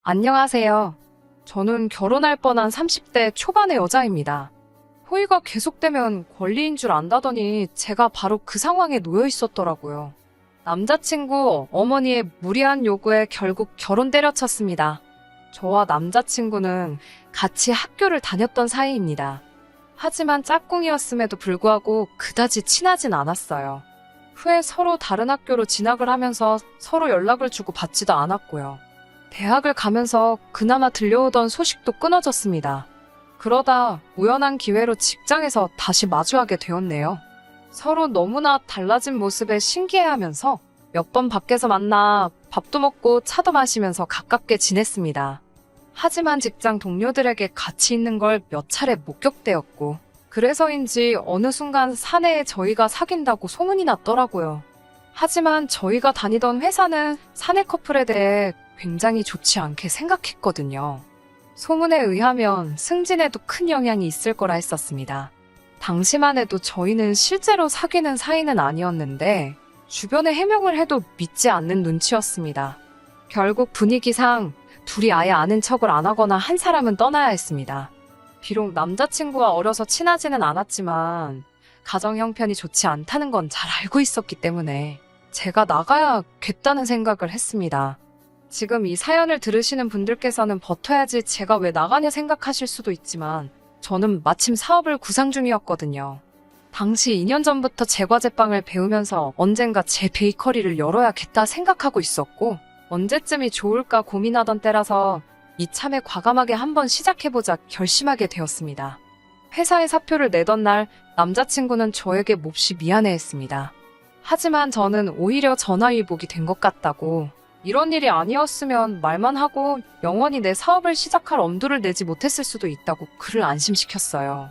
안녕하세요. 저는 결혼할 뻔한 30대 초반의 여자입니다. 호의가 계속되면 권리인 줄 안다더니 제가 바로 그 상황에 놓여 있었더라고요. 남자친구 어머니의 무리한 요구에 결국 결혼 때려쳤습니다. 저와 남자친구는 같이 학교를 다녔던 사이입니다. 하지만 짝꿍이었음에도 불구하고 그다지 친하진 않았어요. 후에 서로 다른 학교로 진학을 하면서 서로 연락을 주고 받지도 않았고요. 대학을 가면서 그나마 들려오던 소식도 끊어졌습니다. 그러다 우연한 기회로 직장에서 다시 마주하게 되었네요. 서로 너무나 달라진 모습에 신기해하면서 몇 번 밖에서 만나 밥도 먹고 차도 마시면서 가깝게 지냈습니다. 하지만 직장 동료들에게 같이 있는 걸 몇 차례 목격되었고, 그래서인지 어느 순간 사내에 저희가 사귄다고 소문이 났더라고요. 하지만 저희가 다니던 회사는 사내 커플에 대해 굉장히 좋지 않게 생각했거든요. 소문에 의하면 승진에도 큰 영향이 있을 거라 했었습니다. 당시만 해도 저희는 실제로 사귀는 사이는 아니었는데 주변에 해명을 해도 믿지 않는 눈치였습니다. 결국 분위기상 둘이 아예 아는 척을 안 하거나 한 사람은 떠나야 했습니다. 비록 남자친구와 어려서 친하지는 않았지만 가정 형편이 좋지 않다는 건 잘 알고 있었기 때문에 제가 나가야겠다는 생각을 했습니다. 지금 이 사연을 들으시는 분들께서는 버텨야지 제가 왜 나가냐 생각하실 수도 있지만 저는 마침 사업을 구상 중이었거든요. 당시 2년 전부터 제과제빵을 배우면서 언젠가 제 베이커리를 열어야겠다 생각하고 있었고 언제쯤이 좋을까 고민하던 때라서 이참에 과감하게 한번 시작해보자 결심하게 되었습니다. 회사에 사표를 내던 날 남자친구는 저에게 몹시 미안해했습니다. 하지만 저는 오히려 전화위복이 된 것 같다고 이런 일이 아니었으면 말만 하고 영원히 내 사업을 시작할 엄두를 내지 못했을 수도 있다고 그를 안심시켰어요.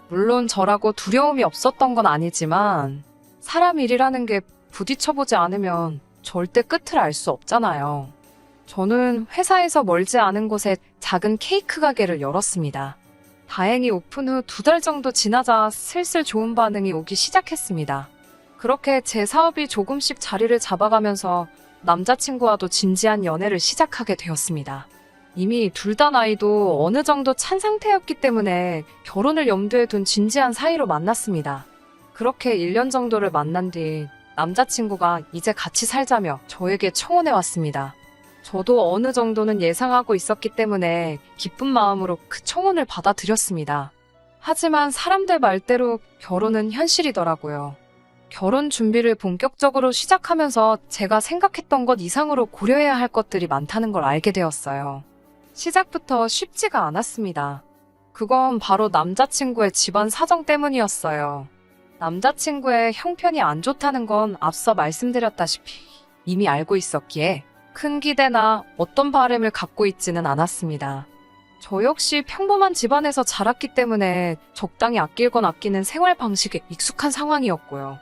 물론 저라고 두려움이 없었던 건 아니지만 사람 일이라는 게 부딪혀보지 않으면 절대 끝을 알 수 없잖아요. 저는 회사에서 멀지 않은 곳에 작은 케이크 가게를 열었습니다. 다행히 오픈 후 2달 정도 지나자 슬슬 좋은 반응이 오기 시작했습니다. 그렇게 제 사업이 조금씩 자리를 잡아가면서 남자친구와도 진지한 연애를 시작하게 되었습니다. 이미 둘 다 나이도 어느 정도 찬 상태였기 때문에 결혼을 염두에 둔 진지한 사이로 만났습니다. 그렇게 1년 정도를 만난 뒤 남자친구가 이제 같이 살자며 저에게 청혼해 왔습니다. 저도 어느 정도는 예상하고 있었기 때문에 기쁜 마음으로 그 청혼을 받아들였습니다. 하지만 사람들 말대로 결혼은 현실이더라고요. 결혼 준비를 본격적으로 시작하면서 제가 생각했던 것 이상으로 고려해야 할 것들이 많다는 걸 알게 되었어요. 시작부터 쉽지가 않았습니다. 그건 바로 남자친구의 집안 사정 때문이었어요. 남자친구의 형편이 안 좋다는 건 앞서 말씀드렸다시피 이미 알고 있었기에 큰 기대나 어떤 바람을 갖고 있지는 않았습니다. 저 역시 평범한 집안에서 자랐기 때문에 적당히 아낄 건 아끼는 생활 방식에 익숙한 상황이었고요.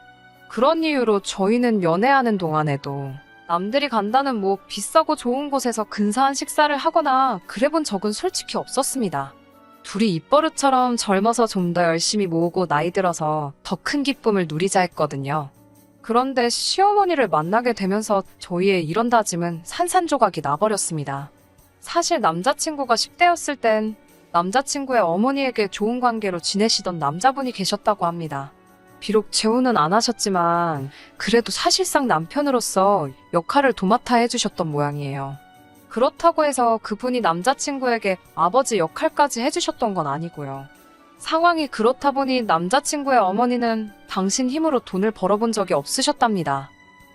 그런 이유로 저희는 연애하는 동안에도 남들이 간다는 비싸고 좋은 곳에서 근사한 식사를 하거나 그래본 적은 솔직히 없었습니다. 둘이 입버릇처럼 젊어서 좀 더 열심히 모으고 나이 들어서 더 큰 기쁨을 누리자 했거든요. 그런데 시어머니를 만나게 되면서 저희의 이런 다짐은 산산조각이 나버렸습니다. 사실 남자친구가 10대였을 땐 남자친구의 어머니에게 좋은 관계로 지내시던 남자분이 계셨다고 합니다. 비록 재혼은 안 하셨지만 그래도 사실상 남편으로서 역할을 도맡아 해주셨던 모양이에요. 그렇다고 해서 그분이 남자친구에게 아버지 역할까지 해주셨던 건 아니고요. 상황이 그렇다 보니 남자친구의 어머니는 당신 힘으로 돈을 벌어본 적이 없으셨답니다.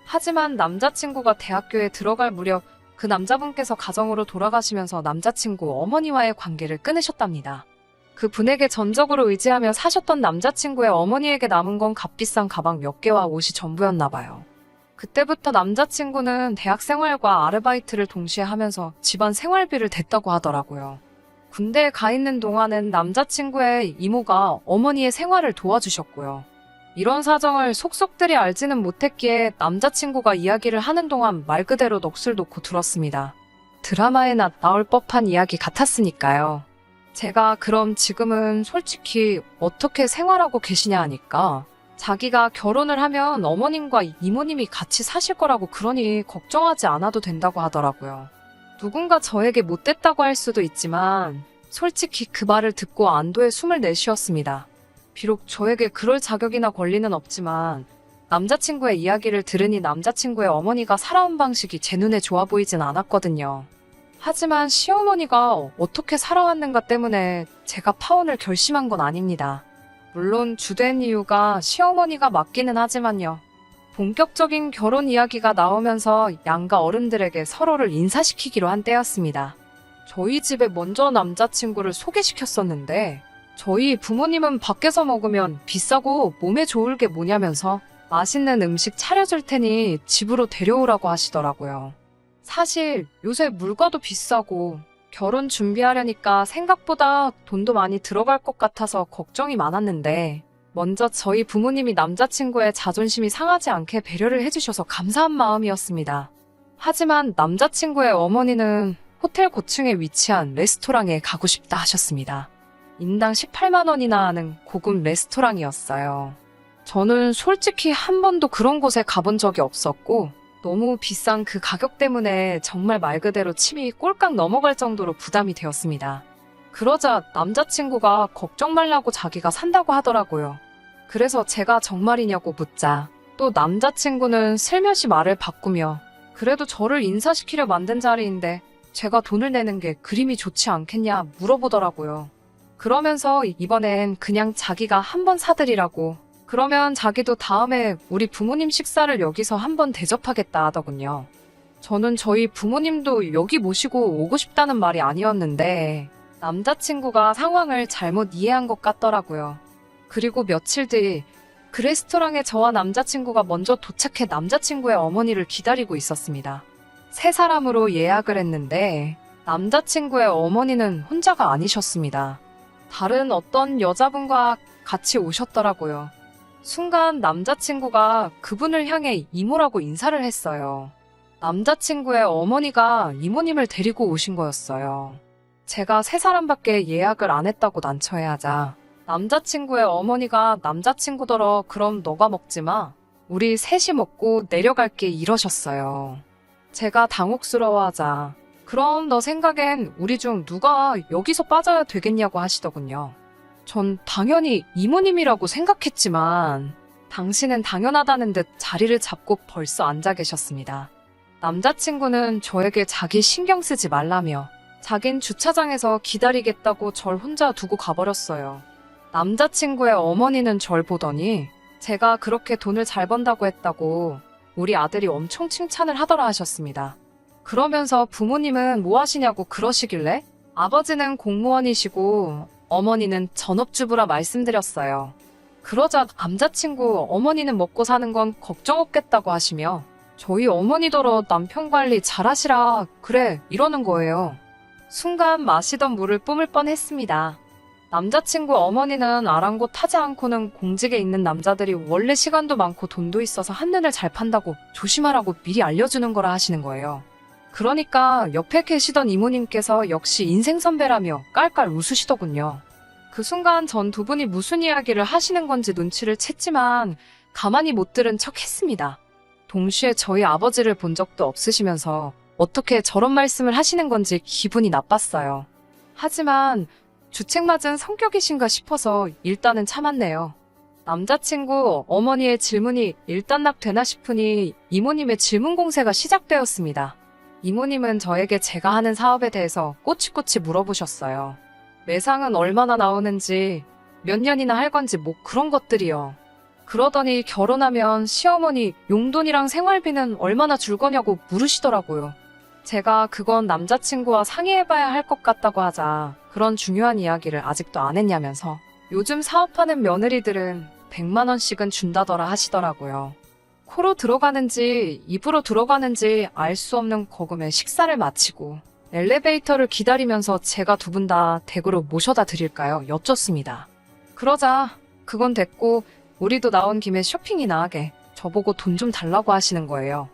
하지만 남자친구가 대학교에 들어갈 무렵 그 남자분께서 가정으로 돌아가시면서 남자친구 어머니와의 관계를 끊으셨답니다. 그 분에게 전적으로 의지하며 사셨던 남자친구의 어머니에게 남은 건 값비싼 가방 몇 개와 옷이 전부였나 봐요. 그때부터 남자친구는 대학 생활과 아르바이트를 동시에 하면서 집안 생활비를 댔다고 하더라고요. 군대에 가 있는 동안은 남자친구의 이모가 어머니의 생활을 도와주셨고요. 이런 사정을 속속들이 알지는 못했기에 남자친구가 이야기를 하는 동안 말 그대로 넋을 놓고 들었습니다. 드라마에나 나올 법한 이야기 같았으니까요. 제가 그럼 지금은 솔직히 어떻게 생활하고 계시냐 하니까 자기가 결혼을 하면 어머님과 이모님이 같이 사실 거라고 그러니 걱정하지 않아도 된다고 하더라고요. 누군가 저에게 못됐다고 할 수도 있지만 솔직히 그 말을 듣고 안도의 숨을 내쉬었습니다. 비록 저에게 그럴 자격이나 권리는 없지만 남자친구의 이야기를 들으니 남자친구의 어머니가 살아온 방식이 제 눈에 좋아 보이진 않았거든요. 하지만 시어머니가 어떻게 살아왔는가 때문에 제가 파혼을 결심한 건 아닙니다. 물론 주된 이유가 시어머니가 맞기는 하지만요. 본격적인 결혼 이야기가 나오면서 양가 어른들에게 서로를 인사시키기로 한 때였습니다. 저희 집에 먼저 남자친구를 소개시켰었는데 저희 부모님은 밖에서 먹으면 비싸고 몸에 좋을 게 뭐냐면서 맛있는 음식 차려줄 테니 집으로 데려오라고 하시더라고요. 사실 요새 물가도 비싸고 결혼 준비하려니까 생각보다 돈도 많이 들어갈 것 같아서 걱정이 많았는데 먼저 저희 부모님이 남자친구의 자존심이 상하지 않게 배려를 해주셔서 감사한 마음이었습니다. 하지만 남자친구의 어머니는 호텔 고층에 위치한 레스토랑에 가고 싶다 하셨습니다. 인당 18만 원이나 하는 고급 레스토랑이었어요. 저는 솔직히 한 번도 그런 곳에 가본 적이 없었고 너무 비싼 그 가격 때문에 정말 말 그대로 침이 꼴깍 넘어갈 정도로 부담이 되었습니다. 그러자 남자친구가 걱정 말라고 자기가 산다고 하더라고요. 그래서 제가 정말이냐고 묻자 또 남자친구는 슬며시 말을 바꾸며 그래도 저를 인사시키려 만든 자리인데 제가 돈을 내는 게 그림이 좋지 않겠냐 물어보더라고요. 그러면서 이번엔 그냥 자기가 한번 사드리라고 그러면 자기도 다음에 우리 부모님 식사를 여기서 한번 대접하겠다 하더군요. 저는 저희 부모님도 여기 모시고 오고 싶다는 말이 아니었는데 남자친구가 상황을 잘못 이해한 것 같더라고요. 그리고 며칠 뒤 그 레스토랑에 저와 남자친구가 먼저 도착해 남자친구의 어머니를 기다리고 있었습니다. 세 사람으로 예약을 했는데 남자친구의 어머니는 혼자가 아니셨습니다. 다른 어떤 여자분과 같이 오셨더라고요. 순간 남자친구가 그분을 향해 이모라고 인사를 했어요. 남자친구의 어머니가 이모님을 데리고 오신 거였어요. 제가 세 사람밖에 예약을 안 했다고 난처해하자 남자친구의 어머니가 남자친구더러 그럼 너가 먹지 마. 우리 셋이 먹고 내려갈게 이러셨어요. 제가 당혹스러워하자 그럼 너 생각엔 우리 중 누가 여기서 빠져야 되겠냐고 하시더군요. 전 당연히 이모님이라고 생각했지만 당신은 당연하다는 듯 자리를 잡고 벌써 앉아 계셨습니다. 남자친구는 저에게 자기 신경 쓰지 말라며 자긴 주차장에서 기다리겠다고 절 혼자 두고 가버렸어요. 남자친구의 어머니는 절 보더니 제가 그렇게 돈을 잘 번다고 했다고 우리 아들이 엄청 칭찬을 하더라 하셨습니다. 그러면서 부모님은 뭐 하시냐고 그러시길래 아버지는 공무원이시고 어머니는 전업주부라 말씀드렸어요. 그러자 남자친구 어머니는 먹고 사는 건 걱정 없겠다고 하시며 저희 어머니더러 남편 관리 잘하시라 그래 이러는 거예요. 순간 마시던 물을 뿜을 뻔했습니다. 남자친구 어머니는 아랑곳하지 않고는 공직에 있는 남자들이 원래 시간도 많고 돈도 있어서 한눈을 잘 판다고 조심하라고 미리 알려주는 거라 하시는 거예요. 그러니까 옆에 계시던 이모님께서 역시 인생 선배라며 깔깔 웃으시더군요. 그 순간 전 두 분이 무슨 이야기를 하시는 건지 눈치를 챘지만 가만히 못 들은 척 했습니다. 동시에 저희 아버지를 본 적도 없으시면서 어떻게 저런 말씀을 하시는 건지 기분이 나빴어요. 하지만 주책맞은 성격이신가 싶어서 일단은 참았네요. 남자친구 어머니의 질문이 일단락되나 싶으니 이모님의 질문 공세가 시작되었습니다. 이모님은 저에게 제가 하는 사업에 대해서 꼬치꼬치 물어보셨어요. 매상은 얼마나 나오는지, 몇 년이나 할 건지 뭐 그런 것들이요. 그러더니 결혼하면 시어머니 용돈이랑 생활비는 얼마나 줄 거냐고 물으시더라고요. 제가 그건 남자친구와 상의해봐야 할 것 같다고 하자 그런 중요한 이야기를 아직도 안 했냐면서 요즘 사업하는 며느리들은 100만 원씩은 준다더라 하시더라고요. 코로 들어가는지 입으로 들어가는지 알 수 없는 거금의 식사를 마치고 엘리베이터를 기다리면서 제가 두 분 다 댁으로 모셔다 드릴까요? 여쭙습니다. 그러자 그건 됐고 우리도 나온 김에 쇼핑이나 하게 저보고 돈 좀 달라고 하시는 거예요.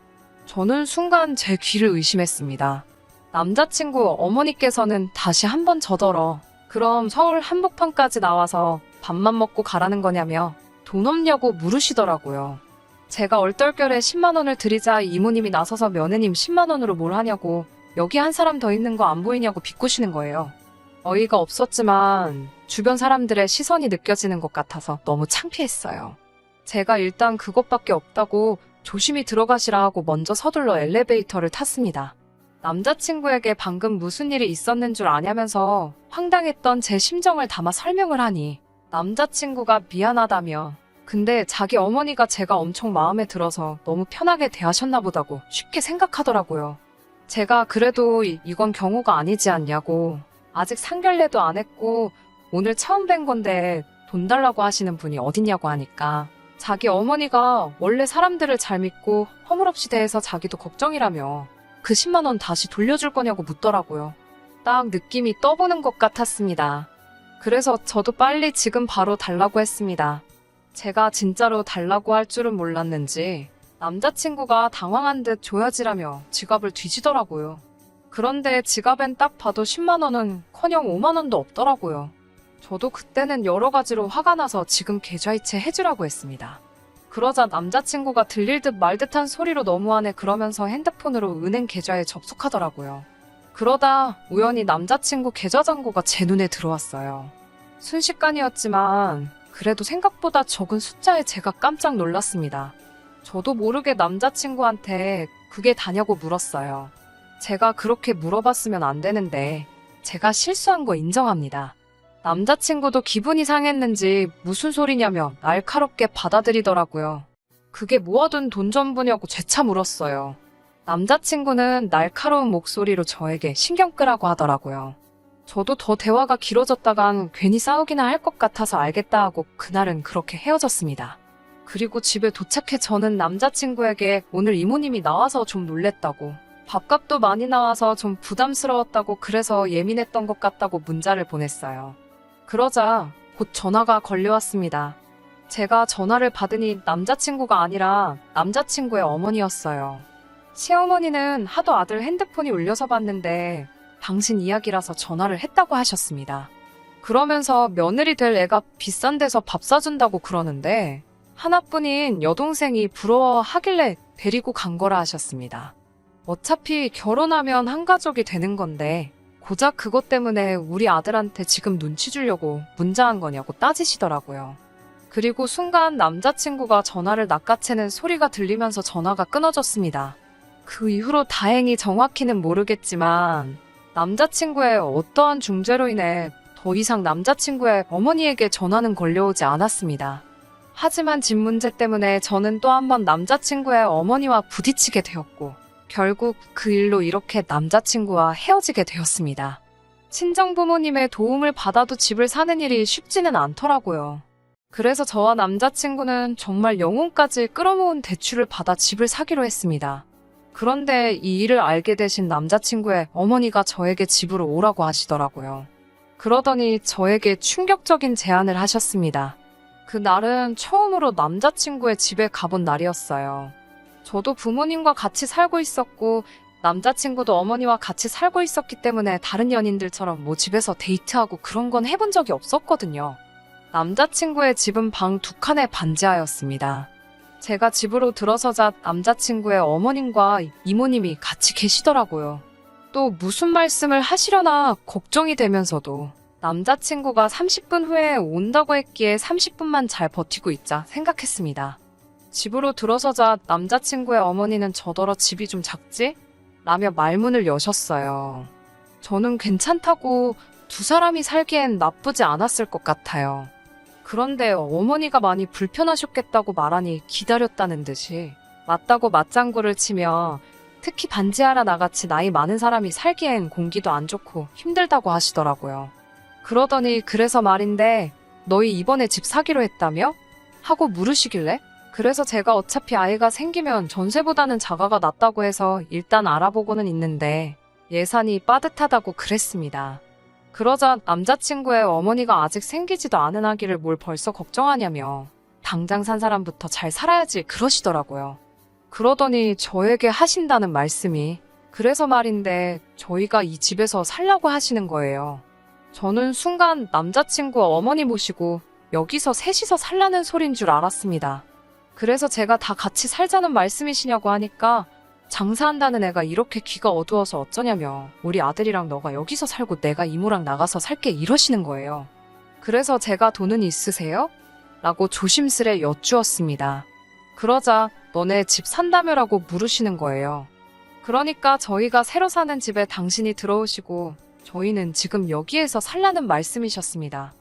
저는 순간 제 귀를 의심했습니다. 남자친구 어머니께서는 다시 한번 저더러 그럼 서울 한복판까지 나와서 밥만 먹고 가라는 거냐며 돈 없냐고 물으시더라고요. 제가 얼떨결에 10만 원을 드리자 이모님이 나서서 며느님 10만 원으로 뭘 하냐고 여기 한 사람 더 있는 거 안 보이냐고 비꼬시는 거예요. 어이가 없었지만 주변 사람들의 시선이 느껴지는 것 같아서 너무 창피했어요. 제가 일단 그것밖에 없다고 조심히 들어가시라 하고 먼저 서둘러 엘리베이터를 탔습니다. 남자친구에게 방금 무슨 일이 있었는 줄 아냐면서 황당했던 제 심정을 담아 설명을 하니 남자친구가 미안하다며 근데 자기 어머니가 제가 엄청 마음에 들어서 너무 편하게 대하셨나 보다고 쉽게 생각하더라고요. 제가 그래도 이건 경우가 아니지 않냐고 아직 상견례도 안 했고 오늘 처음 뵌 건데 돈 달라고 하시는 분이 어딨냐고 하니까 자기 어머니가 원래 사람들을 잘 믿고 허물없이 대해서 자기도 걱정이라며 그 10만 원 다시 돌려줄 거냐고 묻더라고요. 딱 느낌이 떠보는 것 같았습니다. 그래서 저도 빨리 지금 바로 달라고 했습니다. 제가 진짜로 달라고 할 줄은 몰랐는지 남자친구가 당황한 듯 조여지라며 지갑을 뒤지더라고요. 그런데 지갑엔 딱 봐도 10만 원은 커녕 5만 원도 없더라고요. 저도 그때는 여러 가지로 화가 나서 지금 계좌이체 해주라고 했습니다. 그러자 남자친구가 들릴 듯 말 듯한 소리로 너무하네 그러면서 핸드폰으로 은행 계좌에 접속하더라고요. 그러다 우연히 남자친구 계좌 잔고가 제 눈에 들어왔어요. 순식간이었지만 그래도 생각보다 적은 숫자에 제가 깜짝 놀랐습니다. 저도 모르게 남자친구한테 그게 다냐고 물었어요. 제가 그렇게 물어봤으면 안 되는데 제가 실수한 거 인정합니다. 남자친구도 기분이 상했는지 무슨 소리냐며 날카롭게 받아들이더라고요. 그게 모아둔 돈 전부냐고 재차 물었어요. 남자친구는 날카로운 목소리로 저에게 신경 끄라고 하더라고요. 저도 더 대화가 길어졌다간 괜히 싸우기나 할 것 같아서 알겠다 하고 그날은 그렇게 헤어졌습니다. 그리고 집에 도착해 저는 남자친구에게 오늘 이모님이 나와서 좀 놀랬다고 밥값도 많이 나와서 좀 부담스러웠다고 그래서 예민했던 것 같다고 문자를 보냈어요. 그러자 곧 전화가 걸려왔습니다. 제가 전화를 받으니 남자친구가 아니라 남자친구의 어머니였어요. 시어머니는 하도 아들 핸드폰이 울려서 봤는데 당신 이야기라서 전화를 했다고 하셨습니다. 그러면서 며느리 될 애가 비싼 데서 밥 사준다고 그러는데 하나뿐인 여동생이 부러워하길래 데리고 간 거라 하셨습니다. 어차피 결혼하면 한 가족이 되는 건데 고작 그것 때문에 우리 아들한테 지금 눈치 주려고 문자한 거냐고 따지시더라고요. 그리고 순간 남자친구가 전화를 낚아채는 소리가 들리면서 전화가 끊어졌습니다. 그 이후로 다행히 정확히는 모르겠지만 남자친구의 어떠한 중재로 인해 더 이상 남자친구의 어머니에게 전화는 걸려오지 않았습니다. 하지만 집 문제 때문에 저는 또 한 번 남자친구의 어머니와 부딪히게 되었고 결국 그 일로 이렇게 남자친구와 헤어지게 되었습니다. 친정부모님의 도움을 받아도 집을 사는 일이 쉽지는 않더라고요. 그래서 저와 남자친구는 정말 영혼까지 끌어모은 대출을 받아 집을 사기로 했습니다. 그런데 이 일을 알게 되신 남자친구의 어머니가 저에게 집으로 오라고 하시더라고요. 그러더니 저에게 충격적인 제안을 하셨습니다. 그날은 처음으로 남자친구의 집에 가본 날이었어요. 저도 부모님과 같이 살고 있었고 남자친구도 어머니와 같이 살고 있었기 때문에 다른 연인들처럼 뭐 집에서 데이트하고 그런 건 해본 적이 없었거든요. 남자친구의 집은 방 2칸에 반지하였습니다. 제가 집으로 들어서자 남자친구의 어머님과 이모님이 같이 계시더라고요. 또 무슨 말씀을 하시려나 걱정이 되면서도 남자친구가 30분 후에 온다고 했기에 30분만 잘 버티고 있자 생각했습니다. 집으로 들어서자 남자친구의 어머니는 저더러 집이 좀 작지? 라며 말문을 여셨어요. 저는 괜찮다고 두 사람이 살기엔 나쁘지 않았을 것 같아요. 그런데 어머니가 많이 불편하셨겠다고 말하니 기다렸다는 듯이 맞다고 맞장구를 치며 특히 반지하라 나같이 나이 많은 사람이 살기엔 공기도 안 좋고 힘들다고 하시더라고요. 그러더니 그래서 말인데 너희 이번에 집 사기로 했다며? 하고 물으시길래 그래서 제가 어차피 아이가 생기면 전세보다는 자가가 낫다고 해서 일단 알아보고는 있는데 예산이 빠듯하다고 그랬습니다. 그러자 남자친구의 어머니가 아직 생기지도 않은 아기를 뭘 벌써 걱정하냐며 당장 산 사람부터 잘 살아야지 그러시더라고요. 그러더니 저에게 하신다는 말씀이 그래서 말인데 저희가 이 집에서 살라고 하시는 거예요. 저는 순간 남자친구 어머니 모시고 여기서 셋이서 살라는 소린 줄 알았습니다. 그래서 제가 다 같이 살자는 말씀이시냐고 하니까 장사한다는 애가 이렇게 귀가 어두워서 어쩌냐며 우리 아들이랑 너가 여기서 살고 내가 이모랑 나가서 살게 이러시는 거예요. 그래서 제가 돈은 있으세요? 라고 조심스레 여쭈었습니다. 그러자 너네 집 산다며라고 물으시는 거예요. 그러니까 저희가 새로 사는 집에 당신이 들어오시고 저희는 지금 여기에서 살라는 말씀이셨습니다.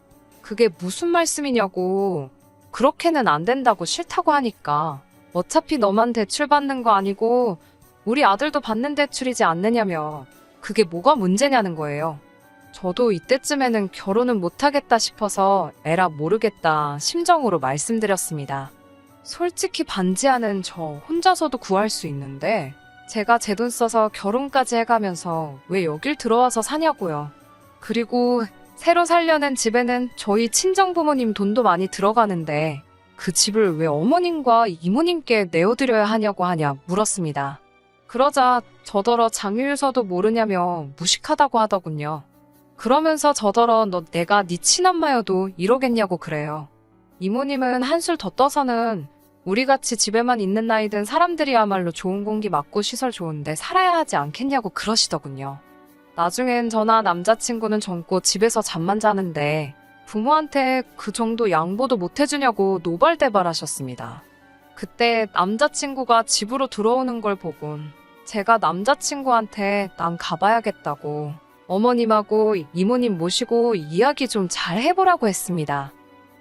그게 무슨 말씀이냐고. 그렇게는 안 된다고 싫다고 하니까 어차피 너만 대출 받는 거 아니고 우리 아들도 받는 대출이지 않느냐며 그게 뭐가 문제냐는 거예요. 저도 이때쯤에는 결혼은 못하겠다 싶어서 에라 모르겠다 심정으로 말씀드렸습니다. 솔직히 반지하는 저 혼자서도 구할 수 있는데 제가 제 돈 써서 결혼까지 해가면서 왜 여길 들어와서 사냐고요. 그리고 새로 살려는 집에는 저희 친정부모님 돈도 많이 들어가는데 그 집을 왜 어머님과 이모님께 내어드려야 하냐고 하냐 물었습니다. 그러자 저더러 장유유서도 모르냐며 무식하다고 하더군요. 그러면서 저더러 너 내가 네 친엄마여도 이러겠냐고 그래요. 이모님은 한술 더 떠서는 우리같이 집에만 있는 나이 든 사람들이야말로 좋은 공기 맞고 시설 좋은데 살아야 하지 않겠냐고 그러시더군요. 나중엔 저나 남자친구는 젊고 집에서 잠만 자는데 부모한테 그 정도 양보도 못 해주냐고 노발대발하셨습니다. 그때 남자친구가 집으로 들어오는 걸 보곤 제가 남자친구한테 난 가봐야겠다고 어머님하고 이모님 모시고 이야기 좀 잘 해보라고 했습니다.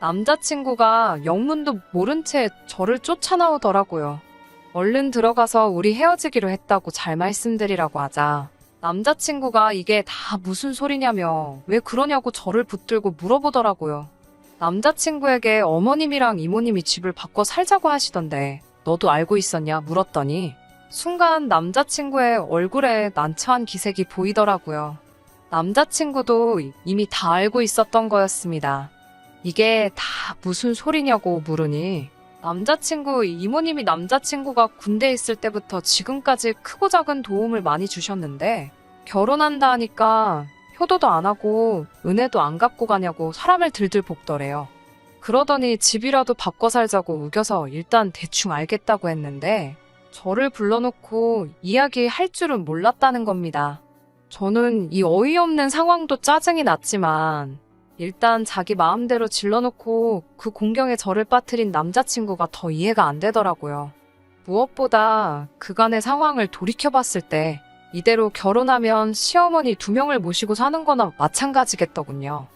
남자친구가 영문도 모른 채 저를 쫓아나오더라고요. 얼른 들어가서 우리 헤어지기로 했다고 잘 말씀드리라고 하자 남자친구가 이게 다 무슨 소리냐며 왜 그러냐고 저를 붙들고 물어보더라고요. 남자친구에게 어머님이랑 이모님이 집을 바꿔 살자고 하시던데 너도 알고 있었냐 물었더니 순간 남자친구의 얼굴에 난처한 기색이 보이더라고요. 남자친구도 이미 다 알고 있었던 거였습니다. 이게 다 무슨 소리냐고 물으니 남자친구 이모님이 남자친구가 군대에 있을 때부터 지금까지 크고 작은 도움을 많이 주셨는데 결혼한다 하니까 효도도 안 하고 은혜도 안 갚고 가냐고 사람을 들들 볶더래요. 그러더니 집이라도 바꿔 살자고 우겨서 일단 대충 알겠다고 했는데 저를 불러놓고 이야기할 줄은 몰랐다는 겁니다. 저는 이 어이없는 상황도 짜증이 났지만 일단 자기 마음대로 질러놓고 그 공경에 저를 빠뜨린 남자친구가 더 이해가 안 되더라고요. 무엇보다 그간의 상황을 돌이켜봤을 때 이대로 결혼하면 시어머니 2명을 모시고 사는 거나 마찬가지겠더군요.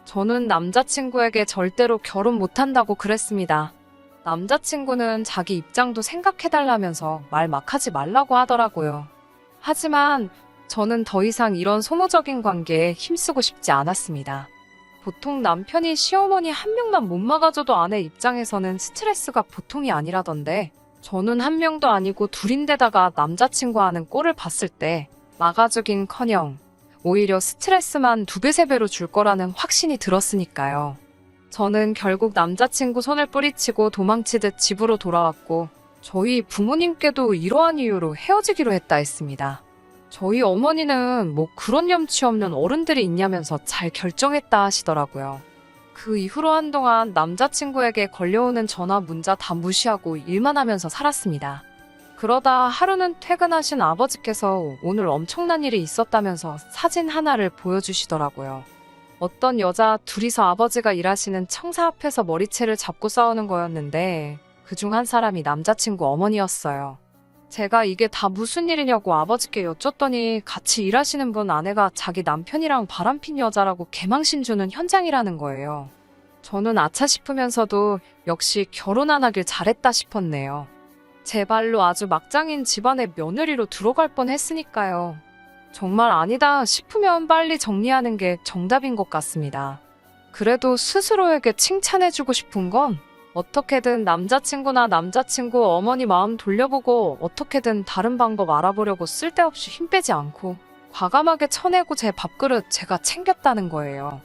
저는 남자친구에게 절대로 결혼 못한다고 그랬습니다. 남자친구는 자기 입장도 생각해달라면서 말 막 하지 말라고 하더라고요. 하지만 저는 더 이상 이런 소모적인 관계에 힘쓰고 싶지 않았습니다. 보통 남편이 시어머니 1명만 못 막아줘도 아내 입장에서는 스트레스가 보통이 아니라던데 저는 1명도 아니고 2인데다가 남자친구하는 꼴을 봤을 때 막아주긴커녕 오히려 스트레스만 2배, 3배로 줄 거라는 확신이 들었으니까요. 저는 결국 남자친구 손을 뿌리치고 도망치듯 집으로 돌아왔고 저희 부모님께도 이러한 이유로 헤어지기로 했다 했습니다. 저희 어머니는 뭐 그런 염치 없는 어른들이 있냐면서 잘 결정했다 하시더라고요. 그 이후로 한동안 남자친구에게 걸려오는 전화 문자 다 무시하고 일만 하면서 살았습니다. 그러다 하루는 퇴근하신 아버지께서 오늘 엄청난 일이 있었다면서 사진 하나를 보여주시더라고요. 어떤 여자 둘이서 아버지가 일하시는 청사 앞에서 머리채를 잡고 싸우는 거였는데 그중 한 사람이 남자친구 어머니였어요. 제가 이게 다 무슨 일이냐고 아버지께 여쭸더니 같이 일하시는 분 아내가 자기 남편이랑 바람핀 여자라고 개망신 주는 현장이라는 거예요. 저는 아차 싶으면서도 역시 결혼 안 하길 잘했다 싶었네요. 제 발로 아주 막장인 집안의 며느리로 들어갈 뻔했으니까요. 정말 아니다 싶으면 빨리 정리하는 게 정답인 것 같습니다. 그래도 스스로에게 칭찬해주고 싶은 건 어떻게든 남자친구나 남자친구 어머니 마음 돌려보고 어떻게든 다른 방법 알아보려고 쓸데없이 힘 빼지 않고 과감하게 쳐내고 제 밥그릇 제가 챙겼다는 거예요.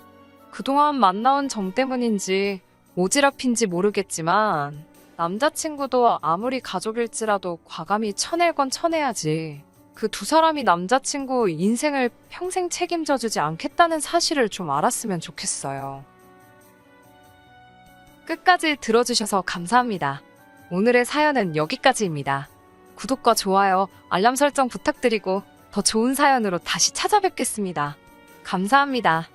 그동안 만나온 정 때문인지 오지랖인지 모르겠지만 남자친구도 아무리 가족일지라도 과감히 쳐낼 건 쳐내야지. 그 2사람이 남자친구 인생을 평생 책임져주지 않겠다는 사실을 좀 알았으면 좋겠어요. 끝까지 들어주셔서 감사합니다. 오늘의 사연은 여기까지입니다. 구독과 좋아요, 알람 설정 부탁드리고 더 좋은 사연으로 다시 찾아뵙겠습니다. 감사합니다.